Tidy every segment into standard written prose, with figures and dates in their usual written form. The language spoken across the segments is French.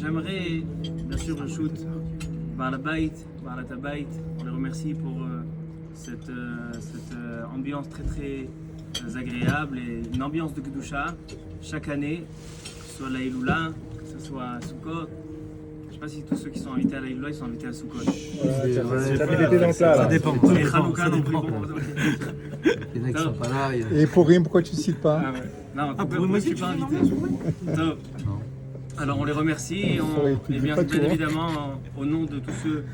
j'aimerais bien sûr le shoot Baal Habayit, Baal Habayit. On les remercie pour cette ambiance très agréable et une ambiance de Kedusha chaque année, que ce soit la Iloula, que ce soit à Sukkot. Je ne sais pas si tous ceux qui sont invités à la Iloula ils sont invités à Sukkot. Ça dépend. Et Hanouka non plus. Il y en a qui sont pas là. Et pour rien, pourquoi tu ne cites pas? Ah ouais. Non, pour moi je ne suis pas invité. Top. Alors on les remercie et bien évidemment au nom de tous ceux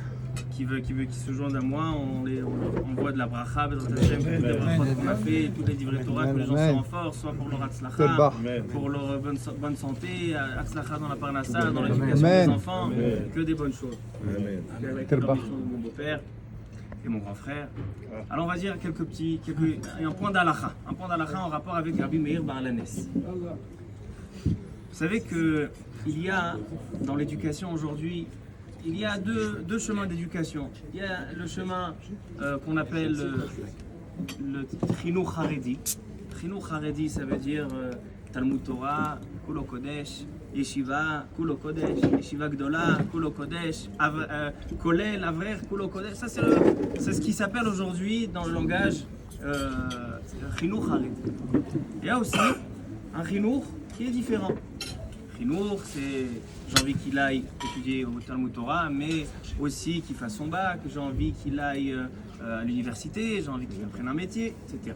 qui se joignent à moi, on leur envoie de la bracha, toutes les brachot qu'on a fait, toutes les divrei Torah, que les gens soient en force, soit pour leur hatzlacha, pour leur bonne santé, hatzlacha dans la parnassa, dans l'éducation des enfants, que des bonnes choses. Avec l'ambition de mon beau-père et mon grand frère. Alors on va dire un point d'halakha en rapport avec Rabbi Meir Baal Hanes. Vous savez qu'il y a dans l'éducation aujourd'hui, il y a deux chemins d'éducation. Il y a le chemin qu'on appelle le Chinuch Haredi. Chinuch Haredi, ça veut dire Talmud Torah, Kulo Kodesh, Yeshiva, Kulo Kodesh, Yeshiva Gdola, Kulo Kodesh, Kolel, Avrer, Kulo Kodesh. Ça, c'est ce qui s'appelle aujourd'hui dans le langage Chinuch Haredi. Il y a aussi un Chinuch qui est différent. Chinuch, c'est j'ai envie qu'il aille étudier au Talmud Torah, mais aussi qu'il fasse son bac, j'ai envie qu'il aille à l'université, j'ai envie qu'il apprenne un métier, etc.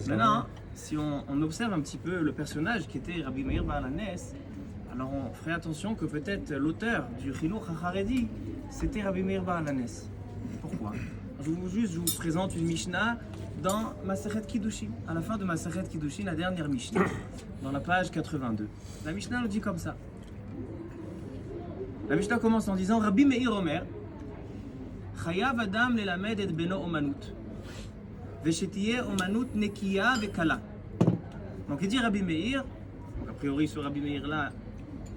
Maintenant, si on observe un petit peu le personnage qui était Rabbi Meir Baal Hanes, alors on ferait attention que peut-être l'auteur du Chinuch HaCharedi, c'était Rabbi Meir Baal Hanes. Pourquoi? Je vous présente une Mishnah dans Masechet Kiddushin, à la fin de Masechet Kiddushin, la dernière Mishnah, dans la page 82. La Mishnah nous dit comme ça. La Mishnah commence en disant Rabbi Meir Omer, Chayav Adam lelamed et beno omanut, veshetiye omanut nekiya vekala. Donc il dit Rabbi Meir, donc a priori ce Rabbi Meir là,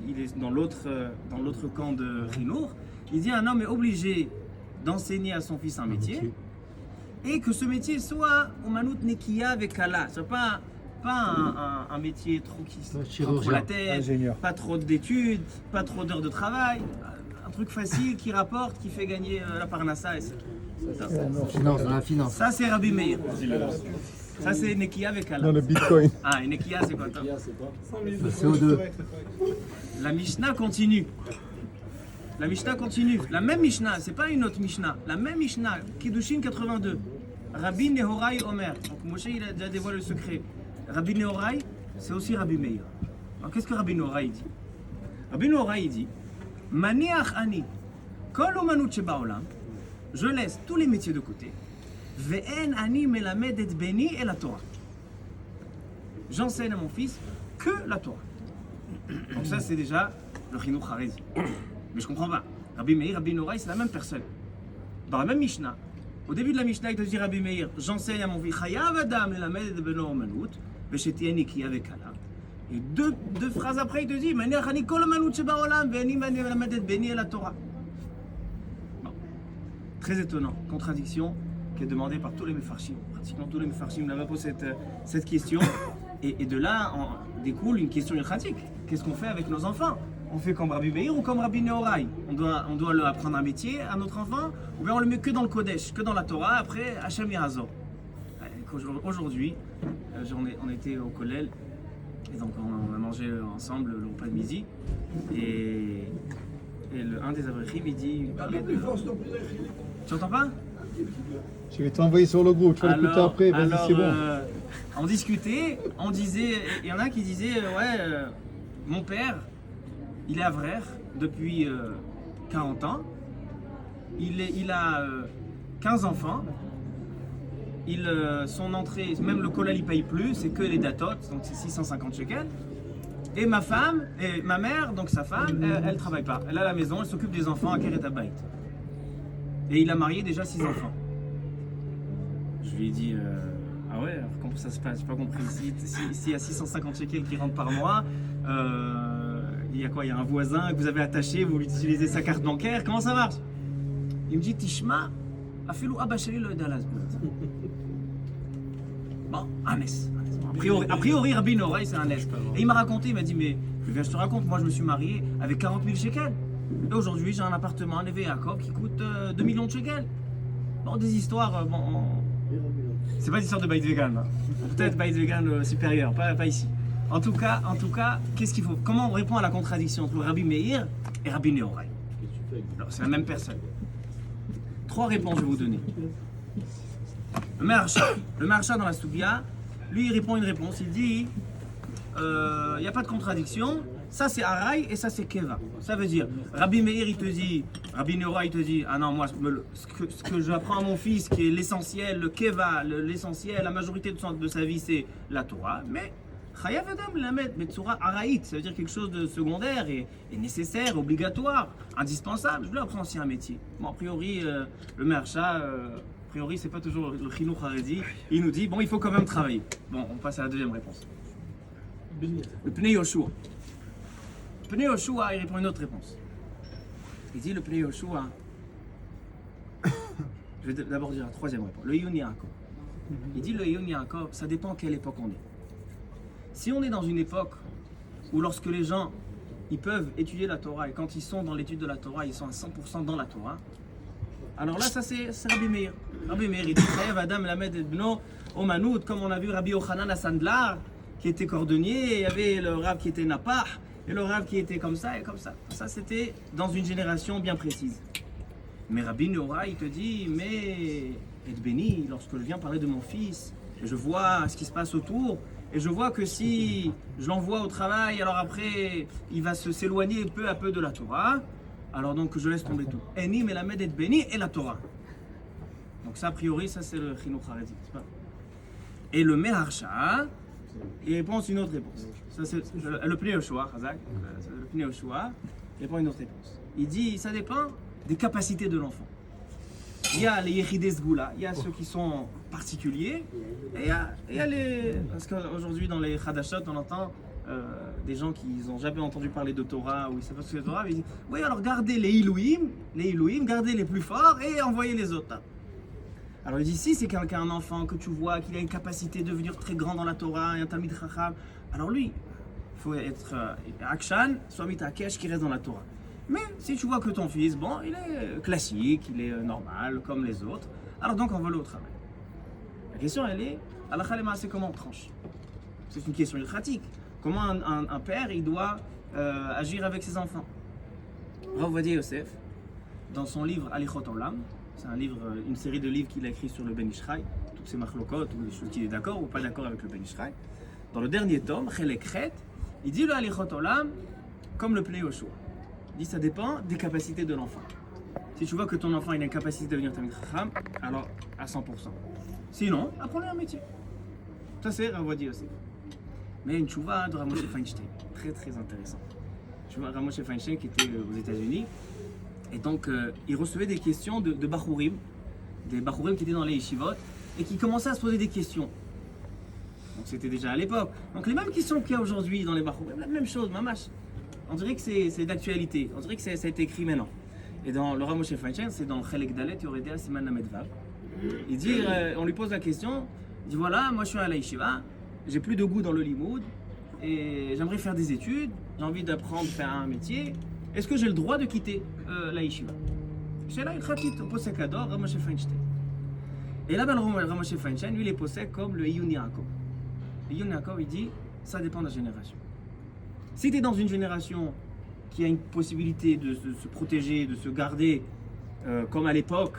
il est dans l'autre camp de Chinuch, il dit un homme est obligé d'enseigner à son fils un métier, et que ce métier soit omanut nekiya vekala, soit pas un métier trop qui prend trop la tête, pas trop d'études, pas trop d'heures de travail, un truc facile qui rapporte, qui fait gagner la parnassa. La finance. Ça c'est Rabbi Meir. Ça c'est Nekiya avec Allah. Dans le Bitcoin. Ah, et Nekiya c'est quoi? Le CO2. La Mishnah continue. La Mishnah continue. La même Mishnah, c'est pas une autre Mishnah. La même Mishnah, Kiddushin 82. Rabbi Nehorai Omer. Donc Moshe il a déjà dévoilé le secret. Rabbi Nehorai, c'est aussi Rabbi Meir. Alors qu'est-ce que Rabbi Nehorai dit? Rabbi Nehorai dit Maniach ani kol omanut shebaolam. Je laisse tous les métiers de côté. Ve'en ani melamed et beni et la Torah. J'enseigne à mon fils que la Torah. Donc ça c'est déjà le Chinuch Haredi. Mais je comprends pas. Rabbi Meir, Rabbi Nehorai, c'est la même personne. Dans la même Mishnah, au début de la Mishnah, il te dit Rabbi Meir, j'enseigne à mon fils Chayav Adam lelamed et beno omanut, veshetiye nekiya vekala. Et deux phrases après, il te dit Maniach ani kol omanut shebaolam ve'ani melamed et beni et la Torah. Très étonnant, contradiction qui est demandée par tous les Mefarshim. Pratiquement tous les Mefarshim n'avaient pas cette question. Et de là découle une question ilchatique. Qu'est-ce qu'on fait avec nos enfants? On fait comme Rabbi Meir ou comme Rabbi Nehorai? On doit leur apprendre un métier à notre enfant, ou bien on le met que dans le Kodesh, que dans la Torah, après Hachem Yahazor. Aujourd'hui, on était au Kollel, et donc on a mangé ensemble le repas de midi, et un des Avrechim, il dit... Tu entends pas? Je vais t'envoyer sur le groupe, tu vas l'écouter après, vas-y, c'est bon. On discutait, on disait, il y en a qui disaient, mon père, il est avrer depuis 40 ans, il a 15 enfants, son entrée, même le kollel il paye plus, c'est que les datot, donc c'est 650 shekels. Et ma femme, et ma mère, donc sa femme, elle travaille pas. Elle est à la maison, elle s'occupe des enfants à Keret Habayit. Et il a marié déjà 6 enfants. Je lui ai dit, ah ouais, alors comment ça se passe? J'ai pas compris. S'il y a 650 shekels qui rentrent par mois, il y a quoi? Il y a un voisin que vous avez attaché, vous utilisez sa carte bancaire, comment ça marche? Il me dit, Tishma, afilou abba sheli lo yeda lasbut. Bon, un S. A priori, Rabbi Nehorai, c'est un S. Et il m'a raconté, il m'a dit, mais Je te raconte, moi je me suis marié avec 40 000 shekels. Et aujourd'hui, j'ai un appartement à Neve Yaakov qui coûte 2 millions de shekels. Bon, des histoires, c'est pas des histoires de Beit Vegan, hein. Peut-être Beit Vegan supérieur, pas ici. En tout cas, qu'est-ce qu'il faut? Comment on répond à la contradiction entre Rabbi Meir et Rabbi Nehorai? Alors, c'est la même personne. 3 réponses je vais vous donner. Le Maharsha dans la Sougia, lui il répond une réponse, il dit il n'y a pas de contradiction, ça c'est Araï et ça c'est Keva. Ça veut dire, Rabbi Meir il te dit, Rabbi Nehorai il te dit, ah non, moi ce que j'apprends à mon fils qui est l'essentiel, le Keva, l'essentiel, la majorité de sa vie c'est la Torah, mais Chayav Adam Lamed Metzura Araït, ça veut dire quelque chose de secondaire et nécessaire, obligatoire, indispensable. Je lui apprends aussi un métier. Bon, a priori, le Maharsha, a priori, c'est pas toujours le Chinuch Haredi. Il nous dit, bon, il faut quand même travailler. Bon, on passe à la deuxième réponse. Le Pnei Yoshua. Le Pnei Yoshua, il répond une autre réponse. Il dit, le Pnei Yoshua, je vais d'abord dire la troisième réponse. Le Iyun Yaakov. Il dit, le Iyun Yaakov, ça dépend quelle époque on est. Si on est dans une époque où lorsque les gens ils peuvent étudier la Torah et quand ils sont dans l'étude de la Torah, ils sont à 100% dans la Torah, alors là ça c'est Rabbi Meir. Rabbi Meir il dit Chayav Adam Lamed et Bno Omanout, comme on a vu Rabbi Yochanan à Sandlar qui était cordonnier, il y avait le Rav qui était Napah et le Rav qui était comme ça et comme ça. Ça c'était dans une génération bien précise. Mais Rabbi Nehorai il te dit mais et béni, lorsque je viens parler de mon fils, je vois ce qui se passe autour. Et je vois que si je l'envoie au travail, alors après, il va s'éloigner peu à peu de la Torah. Alors donc, je laisse tomber tout. Eni, Melamed et Beni et la Torah. Donc ça, a priori, ça c'est le Chinuch Haredi. Et le Maharsha, il répond une autre réponse. Ça c'est le Pnei Yoshua, Chazak. Le Pnei Yoshua, il répond une autre réponse. Il dit, ça dépend des capacités de l'enfant. Il y a les Yechidei Sgula, il y a ceux qui sont particuliers, et il y a les... Parce qu'aujourd'hui dans les Hadashot, on entend des gens qui n'ont jamais entendu parler de Torah, ou ils ne savent pas ce que c'est Torah, mais ils disent « Oui, alors gardez les Ilouim, gardez les plus forts, et envoyez les autres. » Alors il dit « Si c'est un enfant que tu vois, qu'il a une capacité de devenir très grand dans la Torah, un Talmid Chacham, alors lui, il faut être Akshan, soit Mitakesh, qui reste dans la Torah. Mais si tu vois que ton fils, bon, il est classique, il est normal, comme les autres, alors donc envoie-le au travail. » La question, elle est, halakha lema, c'est comment on tranche? C'est une question pratique. Comment un père, il doit agir avec ses enfants? Rav Ovadia Yosef, dans son livre Alichot Olam, c'est un livre, une série de livres qu'il a écrit sur le Ben Ish Chai, toutes ces machlokot, ou les choses qu'il est d'accord ou pas d'accord avec le Ben Ish Chai. Dans le dernier tome, Chelek Chet, il dit le Alichot Olam comme le Pnei Yoshua. Il dit ça dépend des capacités de l'enfant. Si tu vois que ton enfant il a une capacité de devenir Talmid Chacham, alors à 100%. Sinon, apprends-lui un métier. Ça c'est Rav Ovadia Yosef. Mais une tchouva de Rav Moshe Feinstein, très très intéressant. Tu vois, Rav Moshe Feinstein qui était aux États-Unis, et donc il recevait des questions de Bachurim, des Bachurim qui étaient dans les yeshivot, et qui commençaient à se poser des questions. Donc c'était déjà à l'époque. Donc les mêmes questions qu'il y a aujourd'hui dans les Bachurim, la même chose, mamash. On dirait que c'est d'actualité, on dirait que ça a été écrit maintenant. Et dans le Rav Moshe Feinstein, c'est dans Chelek Dalet Yoredea Siman Lamed Vav. Il dit, on lui pose la question, il dit voilà, moi je suis à la yeshiva, j'ai plus de goût dans le limoud, et j'aimerais faire des études, j'ai envie d'apprendre, faire un métier, est-ce que j'ai le droit de quitter la yeshiva? C'est là, il khatit au posek ador, Rav Moshe Feinstein. Et là-bas, le Rav Moshe Feinstein, lui, il est posek comme le Iyun Yaakov. Le Iyun Yaakov, il dit, ça dépend de la génération. Si tu es dans une génération qui a une possibilité de se protéger, de se garder, comme à l'époque,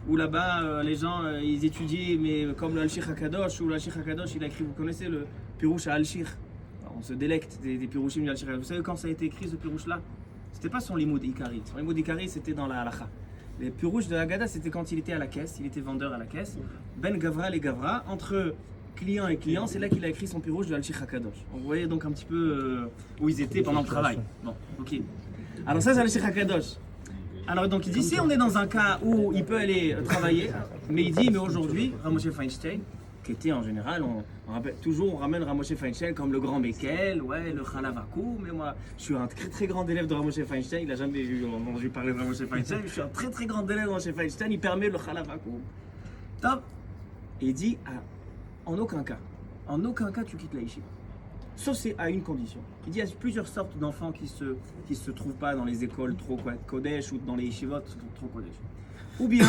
où là-bas les gens ils étudiaient, mais comme le Al-Shir HaKadosh, où le Al-Shir HaKadosh il a écrit, vous connaissez le Pirouche à Al-Shir, on se délecte des Pirouchim de Al-Shir HaKadosh. Vous savez quand ça a été écrit ce Pirouche-là? C'était pas son limoud Ikari, son limoud Ikari c'était dans la Halacha. Les Pirouches de Haggadah c'était quand il était à la caisse, il était vendeur à la caisse. Ben Gavra et Gavra, entre client et client, c'est là qu'il a écrit son Pirouche de Al-Shir HaKadosh. On voyait donc un petit peu où ils étaient pendant le travail. Bon, ok. Alors ça c'est Al-Shir HaKadosh. Alors donc il dit, si on est dans un cas où il peut aller travailler, mais il dit, mais aujourd'hui, Rav Moshe Feinstein, qui était en général, on ramène Rav Moshe Feinstein comme le grand Bekel, ouais, le Chalavakou, mais moi, je suis un très très grand élève de Rav Moshe Feinstein, il n'a jamais entendu parler de Rav Moshe Feinstein, je suis un très très grand élève de Rav Moshe Feinstein, il permet le Chalavakou. Top. Et il dit, en aucun cas tu quittes la yeshiva. Sauf c'est à une condition. Il dit qu'il y a plusieurs sortes d'enfants qui se trouvent pas dans les écoles trop Kodesh ou dans les yeshivot trop Kodesh. Ou bien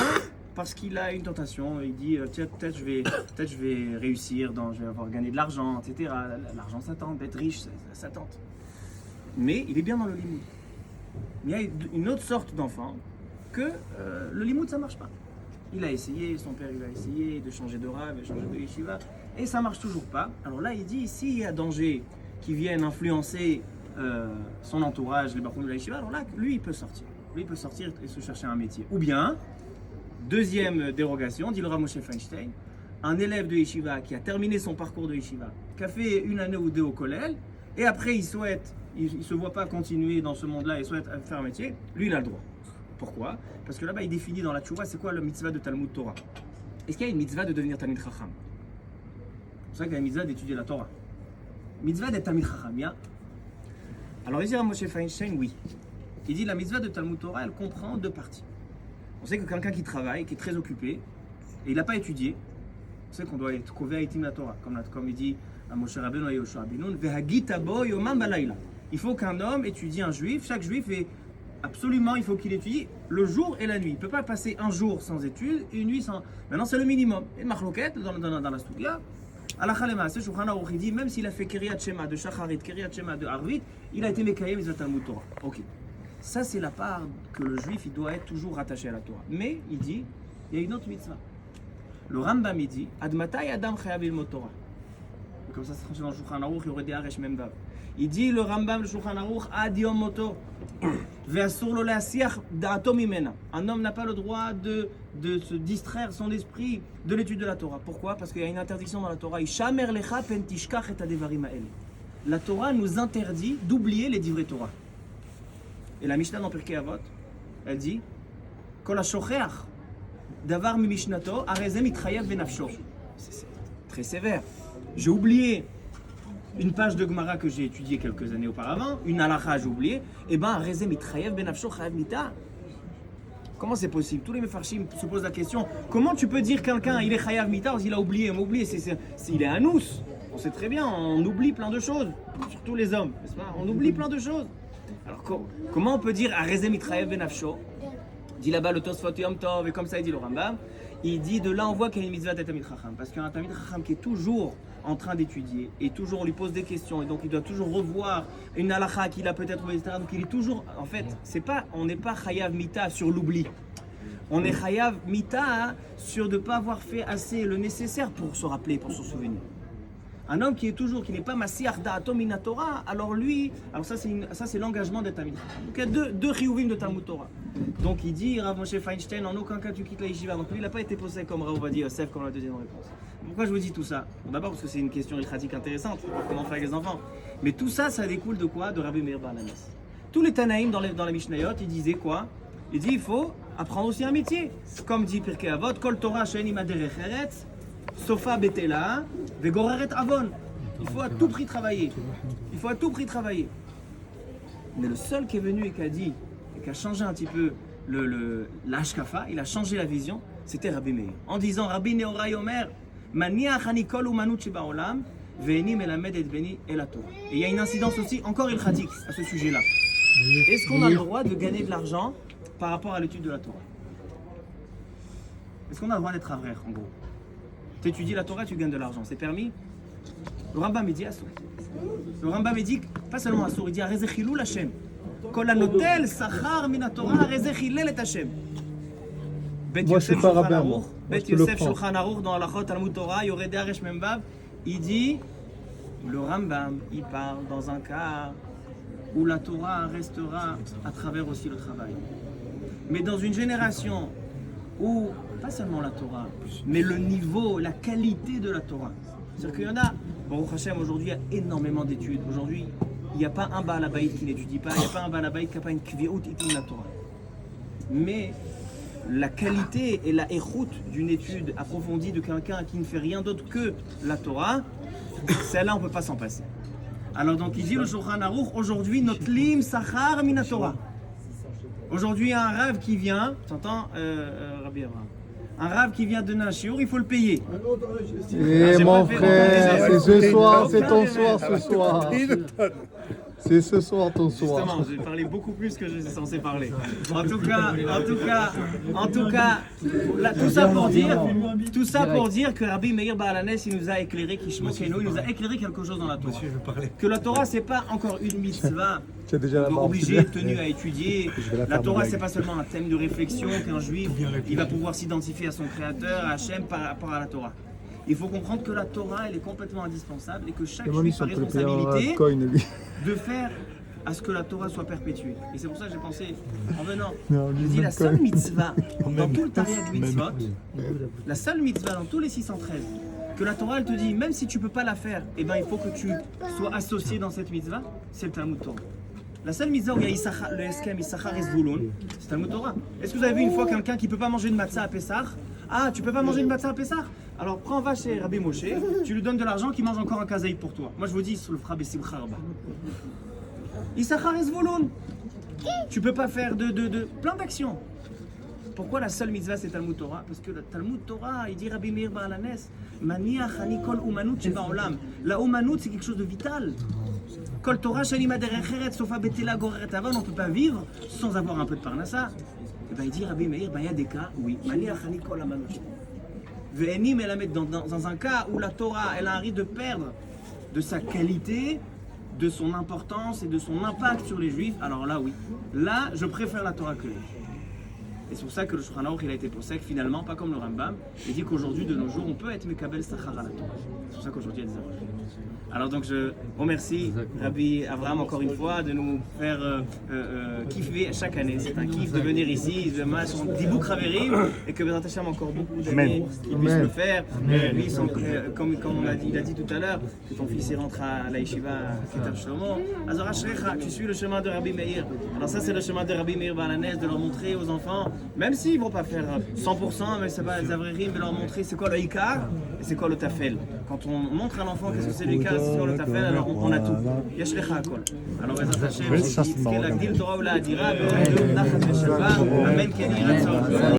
parce qu'il a une tentation, il dit tiens, peut-être je vais réussir, je vais avoir gagné de l'argent, etc. L'argent ça tente, d'être riche ça tente. Mais il est bien dans le limoud. Il y a une autre sorte d'enfant que le limoud ça marche pas. Il a essayé, son père il a essayé de changer de rav, de changer de yeshiva, et ça marche toujours pas. Alors là il dit s'il y a danger qui vienne influencer son entourage, les barons de la yeshiva, alors là lui il peut sortir. Lui il peut sortir et se chercher un métier. Ou bien, deuxième dérogation, dit le Rav Moshe Feinstein, un élève de yeshiva qui a terminé son parcours de yeshiva, qui a fait une année ou deux au kollel, et après il ne se voit pas continuer dans ce monde-là et souhaite faire un métier, lui il a le droit. Pourquoi? Parce que là-bas il définit dans la tchouva c'est quoi le mitzvah de Talmud Torah. Est-ce qu'il y a une mitzvah de devenir Talmid Chacham? C'est ça qu'il y a une mitzvah d'étudier la Torah. Mitzvah d'être Talmid Chacham, il y a. Alors il dit à Moshe Feinstein, oui. Il dit la mitzvah de Talmud Torah elle comprend deux parties. On sait que quelqu'un qui travaille, qui est très occupé, et il n'a pas étudié, on sait qu'on doit être kové aitim la Torah, comme il dit à Moshe Rabbeinu et Yoshua Binoun, vehagita bo yomam balayla. Il faut qu'un homme étudie un juif, chaque juif est absolument, il faut qu'il étudie le jour et la nuit. Il ne peut pas passer un jour sans études et une nuit sans. Maintenant, c'est le minimum. Et Marloquette, dans la Stoudia, à la Chalema, c'est Shulchan Aruch, il dit même s'il a fait Kiryat Shema de Shacharit, Kiryat Shema de Arvit, il a été Mekayem Mitzvah Talmud Torah. Ok. Ça, c'est la part que le juif il doit être toujours rattaché à la Torah. Mais il dit, il y a une autre mitzvah. Le Rambam il dit, Admatai Adam Chayav ilmod Torah. Comme ça, c'est tranché dans le Shulchan Aruch, Yored Haaresh Memvav. Il dit le Rambam, le Shulchan Aruch, Ad Yom Moto. Un homme n'a pas le droit de se distraire son esprit de l'étude de la Torah. Pourquoi? Parce qu'il y a une interdiction dans la Torah. La Torah nous interdit d'oublier les divrei Torah. Et la Mishnah dans Pirkei Avot, elle dit Kol ha-shocheach davar mi-mishnato arezeh mitchayev benafsho. C'est très sévère. J'ai oublié une page de Gemara que j'ai étudiée quelques années auparavant, une halakha j'ai oublié, et ben arezeh mitchayev benafsho chayev mita. Comment c'est possible? Tous les mefarshim se posent la question comment tu peux dire quelqu'un il est chayav mita parce qu'il a oublié? On m'a oublié, il est un ous. On sait très bien, on oublie plein de choses, surtout les hommes, n'est-ce pas? On oublie plein de choses. Alors comment on peut dire arezeh mitchayev benafsho? Dit là-bas le Tosfot Yom Tov, et comme ça il dit le Rambam, il dit de là on voit qu'il y a une mitzvah d'être Talmid Chacham, parce qu'un Talmid Chacham qui est toujours en train d'étudier, et toujours on lui pose des questions, et donc il doit toujours revoir une halakha qu'il a peut-être oubliée, etc. Donc il est toujours, en fait, on n'est pas chayav mita sur l'oubli. On est chayav mita sur de ne pas avoir fait assez le nécessaire pour se rappeler, pour se souvenir. Un homme qui n'est pas Masiach Da'ato Mina Torah, alors ça c'est l'engagement de Talmid Chacham. Donc il y a deux chiyuvim de Talmud Torah. Donc il dit, Rav Moshe Feinstein, en aucun cas tu quittes la yeshiva. Donc lui il n'a pas été posé comme Rav Ovadia Yosef comme la deuxième réponse. Pourquoi je vous dis tout ça? Bon, d'abord parce que c'est une question ilchatique intéressante, comment faire avec les enfants. Mais tout ça, ça découle de quoi? De Rabbi Meir Bar Lames. Tous les Tanaïm dans les Mishnayot, ils disaient quoi? Ils disent il faut apprendre aussi un métier. Comme dit Pirkei Avot, Kol Torah she'en ima derech eretz, sofa betela, vegoreret avon. Il faut à tout prix travailler. Il faut à tout prix travailler. Mais le seul qui est venu et qui a dit, et qui a changé un petit peu l'ashkafa, il a changé la vision, c'était Rabbi Meir. En disant Rabbi Nehorai Omer, Maniach ani kol umanut shebaolam, ve'eni melamed et beni el haTorah. Et il y a une incidence aussi, encore ilchatique, à ce sujet-là. Est-ce qu'on a le droit de gagner de l'argent par rapport à l'étude de la Torah? Est-ce qu'on a le droit d'être avrer, en gros? Tu étudies la Torah, tu gagnes de l'argent, c'est permis? Le Rambam dit Assour. Le Rambam dit pas seulement Assour, il dit Arezeh chilul Hashem. Kol hanotel sachar min haTorah arezeh chilel et Hashem. Bet Yosef Shulchan Aruch dans Halachot Talmud Torah, Yored Haaresh Memvav, il dit, le Rambam, il parle dans un cas où la Torah restera à travers aussi le travail. Mais dans une génération où, pas seulement la Torah, mais le niveau, la qualité de la Torah. C'est-à-dire qu'il y en a, Baruch Hashem, aujourd'hui il y a énormément d'études. Aujourd'hui, il n'y a pas un Baal Habayit qui n'étudie pas, il n'y a pas un Baal Habayit qui n'a pas une kviut itim la Torah. Mais la qualité et la échoute d'une étude approfondie de quelqu'un qui ne fait rien d'autre que la Torah, celle-là on ne peut pas s'en passer. Alors donc il dit le Shulchan Aruch, aujourd'hui notlim sachar min Torah. Aujourd'hui il y a un rêve qui vient, t'entends Rabbi Abraham? Un rave qui vient donner un shiur, il faut le payer. Et mon frère, c'est ce soir, c'est ton soir ce soir. C'est ce soir ton soir. Justement, j'ai parlé beaucoup plus que je suis censé parler. En tout cas, là, tout ça pour dire que Rabbi Meir Baal HaNes, il nous a éclairé, il nous a éclairé quelque chose dans la Torah. Que la Torah, c'est pas encore une mitzvah obligée, tenue à étudier. La Torah, c'est pas seulement un thème de réflexion qu'un juif, il va pouvoir s'identifier à son créateur, à Hachem par rapport à la Torah. Il faut comprendre que la Torah, elle est complètement indispensable et que chaque juif a responsabilité de faire à ce que la Torah soit perpétuée. Et c'est pour ça que j'ai pensé, en venant, je dis la seule mitzvah dans tout le Tariq mitzvot, la seule mitzvah dans tous les 613, que la Torah, elle te dit, même si tu ne peux pas la faire, eh ben, il faut que tu sois associé dans cette mitzvah, c'est le Talmud Torah. La seule mitzvah où il y a le Eskem, Issachar et Zvouloun, c'est Talmud Torah. Est-ce que vous avez vu une fois quelqu'un qui ne peut pas manger de matzah à Pessah? Ah, tu peux pas manger une matzah à Pessah? Alors prends, va chez Rabbi Moshe, tu lui donnes de l'argent, qu'il mange encore un kazaïd pour toi. Moi je vous dis, sur le fra Bessimcha Rabba. Issachar et Zvouloun. Tu peux pas faire de plein d'actions. Pourquoi la seule mitzvah c'est Talmud Torah? Parce que le Talmud Torah, il dit Rabbi Meir Baal HaNes, Maniach ani kol umanut sheba olam. La umanut c'est quelque chose de vital. Kol Torah shani maderecheret sofa betela goreret avan, on ne peut pas vivre sans avoir un peu de parnassa. Et ben il dit Rabbi Meir, ben il y a des cas, oui, Maniach ani kol umanut. Ve'eni melamed, dans un cas où la Torah elle a un risque de perdre de sa qualité, de son importance et de son impact sur les juifs, alors là oui, là je préfère la Torah que les juifs. Et c'est pour ça que le Shulchan Aruch il a été posé finalement, pas comme le Rambam, il dit qu'aujourd'hui de nos jours on peut être Mekabel Sachar à la Torah. C'est pour ça qu'aujourd'hui il y a des erreurs. Alors donc je remercie Rabbi Avraham encore une fois de nous faire kiffer chaque année. C'est un kiff de venir ici, de mettre son Dibouk Raverim et que Bezrat Hashem encore beaucoup d'années qu'il puisse le faire. Lui, comme on a dit, il a dit tout à l'heure, que ton fils il rentre à la yeshiva Keter Shlomo. Azor Ashrecha, tu suis le chemin de Rabbi Meir. Alors ça c'est le chemin de Rabbi Meir Baal HaNes, de leur montrer aux enfants, même s'ils ne vont pas faire 100%, mais c'est pas les avririm, de leur montrer c'est quoi le Ikar et c'est quoi le Tafel. Quand on montre à l'enfant qu'est-ce que c'est le Ikar, c'est quoi le Tafel, alors on a tout. Yesh lecha akol. Alors Bezrat Hashem, Yitzke l'agdil Torah ou la adira, Nachat v'Shalva, Amen, Ken Yireh Tzorah.